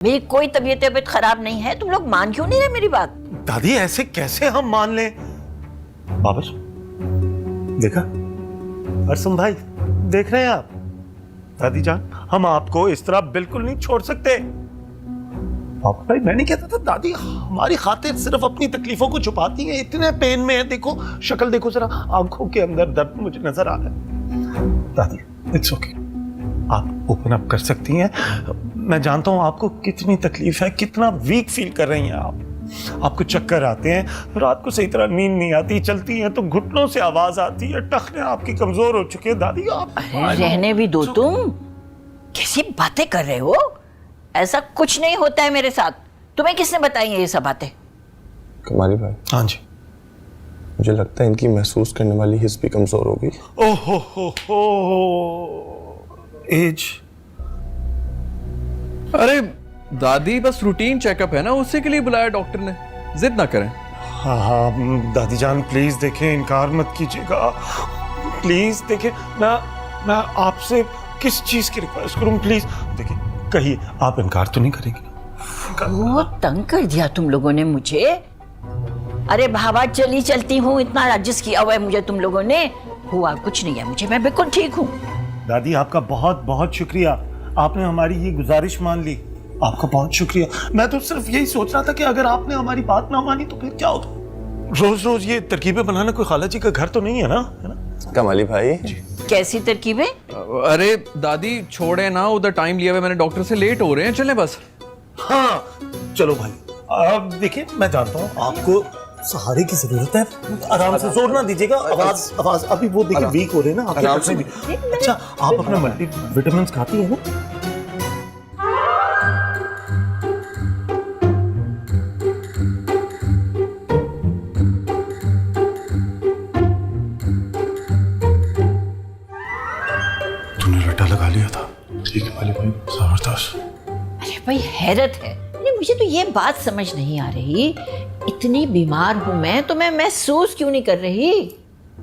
मेरी कोई तबीयत खराब नहीं है, तुम लोग मान क्यों नहीं रहे मेरी बात? दादी ऐसे कैसे हम मान लें? बाबा देखा, अरसम भाई देख रहे हैं आप? दादी जान, हम आपको इस तरह बिल्कुल नहीं छोड़ सकते। बाबा भाई मैं नहीं कहता था, दादी हमारी खातिर सिर्फ अपनी तकलीफों को छुपाती हैं, इतने पेन में है, देखो शक्ल देखो जरा, आंखों के अंदर दर्द मुझे नजर आ रहा है। दादी इट्स ओके, आप ओपन अप कर सकती हैं। मैं जानता हूं आपको कितनी तकलीफ है, कितना वीक फील कर रही हैं आप। आपको चक्कर आते हैं, रात को सही तरह नींद नहीं आती, चलती हैं तो घुटनों से आवाज आती है, टखने आपकी कमजोर हो चुके हैं। दादी आप रहने भी दो, तुम कैसी बातें कर रहे हो? ऐसा कुछ नहीं होता है मेरे साथ। तुम्हें किसने बताई है ये सब बातें? कमाली भाई। हाँ जी। मुझे लगता है इनकी महसूस करने वाली हिस्स भी कमजोर होगी। ओहो हो एज। अरे दादी बस रूटीन चेकअप है ना, उसी के लिए बुलाया डॉक्टर ने, जिद ना करें। हाँ हाँ दादी जान प्लीज देखें, इनकार मत कीजिएगा प्लीज। देखें मैं आपसे किस चीज की रिक्वेस्ट करूं, प्लीज देखिए, कहिए आप इनकार तो नहीं करेंगे? वो तंग कर दिया तुम लोगों ने मुझे। अरे भावा चली चलती हूँ, इतना एडजस्ट किया हुआ है मुझे तुम लोगों ने। हुआ कुछ नहीं है मुझे, मैं बिल्कुल ठीक हूँ। दादी आपका बहुत बहुत शुक्रिया, आपने हमारी ये गुजारिश मान ली, आपका बहुत शुक्रिया। मैं तो सिर्फ यही सोच रहा था कि अगर आपने हमारी बात ना मानी तो फिर क्या होता। रोज रोज ये तरकीबें बनाना कोई खाला जी का घर तो नहीं है ना, है ना? कमाली भाई कैसी तरकीबें? अरे दादी छोड़े ना, उधर टाइम लिया हुआ मैंने डॉक्टर से, लेट हो रहे हैं, चलें बस। हाँ चलो भाई। अब देखिए मैं जानता हूँ आपको सहारे की जरूरत है, आराम से, जोर ना दीजिएगा। आवाज अभी वो देखिए वीक हो रहे हैं ना आपके आराम से भी। अच्छा आप अपना मल्टी विटामिन खाती है ना? तूने रट्टा लगा लिया था। ठीक है वाले भाई, जबरदस्त। अरे भाई हैरत है, अरे मुझे तो ये बात समझ नहीं आ रही, इतनी बीमार हूं मैं तो मैं महसूस क्यों नहीं कर रही?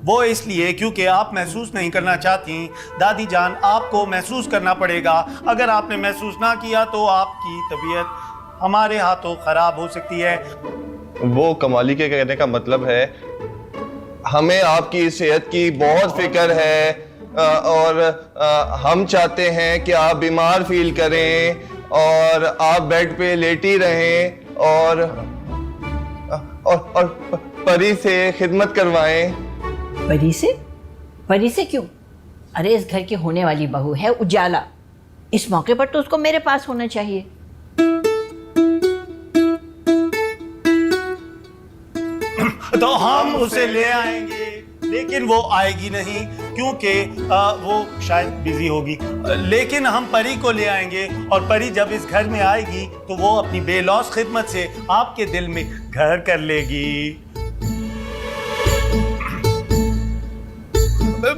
वो इसलिए क्योंकि आप महसूस नहीं करना चाहती। दादी जान आपको महसूस करना पड़ेगा, अगर आपने महसूस ना किया तो आपकी तबीयत हमारे हाथों खराब हो सकती है। वो कमाली के कहने का मतलब है हमें आपकी सेहत की बहुत फिक्र है और हम चाहते हैं कि आप बीमार फील करें और आप बेड पे लेटी रहें और परी से खिदमत करवाएं। परी से? परी से क्यों? अरे इस घर की होने वाली बहू है उजाला, इस मौके पर तो उसको मेरे पास होना चाहिए। तो हम उसे ले आएंगे, लेकिन वो आएगी नहीं क्योंकि वो शायद बिजी होगी, लेकिन हम परी को ले आएंगे और परी जब इस घर में आएगी तो वो अपनी बेलौस खिदमत से आपके दिल में घर कर लेगी।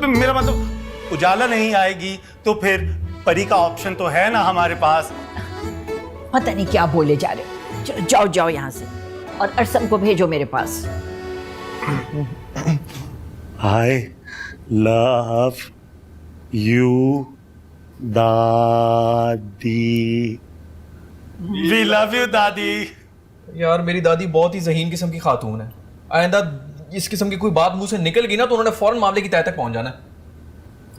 मेरा मतलब उजाला नहीं आएगी तो फिर परी का ऑप्शन तो है ना हमारे पास। पता नहीं क्या बोले जा रहे हो, चलो जाओ जाओ यहाँ से और अरसम को भेजो मेरे पास। I love you, दादी। We love you, दादी। यार मेरी दादी बहुत ही ज़हीन किस्म की खातून है, आइंदा इस किस्म की कोई बात मुंह से निकल गई ना तो उन्होंने फौरन मामले की तह तक पहुंच जाना है।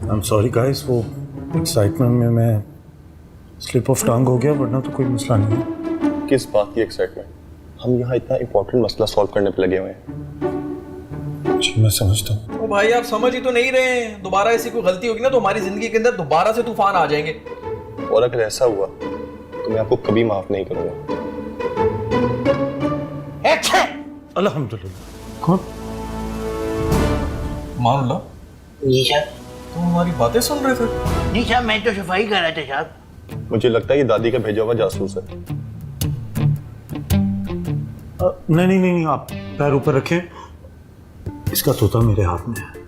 I'm sorry guys, वो एक्साइटमेंट में मैं स्लिप ऑफ टंग हो गया, वरना तो कोई मसला नहीं है। किस बात की एक्साइटमेंट? हम यहाँ इतना इंपॉर्टेंट मसला सॉल्व करने पे लगे हुए हैं। जी मैं समझता हूँ। ओ भाई आप समझ ही तो नहीं रहे हैं, दोबारा ऐसी कोई गलती होगी ना तो हमारी जिंदगी के अंदर दोबारा से तूफान आ जाएंगे। और अगर ऐसा हुआ तो मैं आपको कभी माफ नहीं करूंगा। अल्हम्दुलिल्लाह। कौन? मानुल्लाह जी साहब। तुम हमारी बातें सुन रहे थे? जी साहब, मैं तो सफाई कर रहा था साहब। मुझे लगता है ये दादी का भेजा हुआ जासूस है। नहीं, आप पैर ऊपर रखें, इसका तोता मेरे हाथ में है।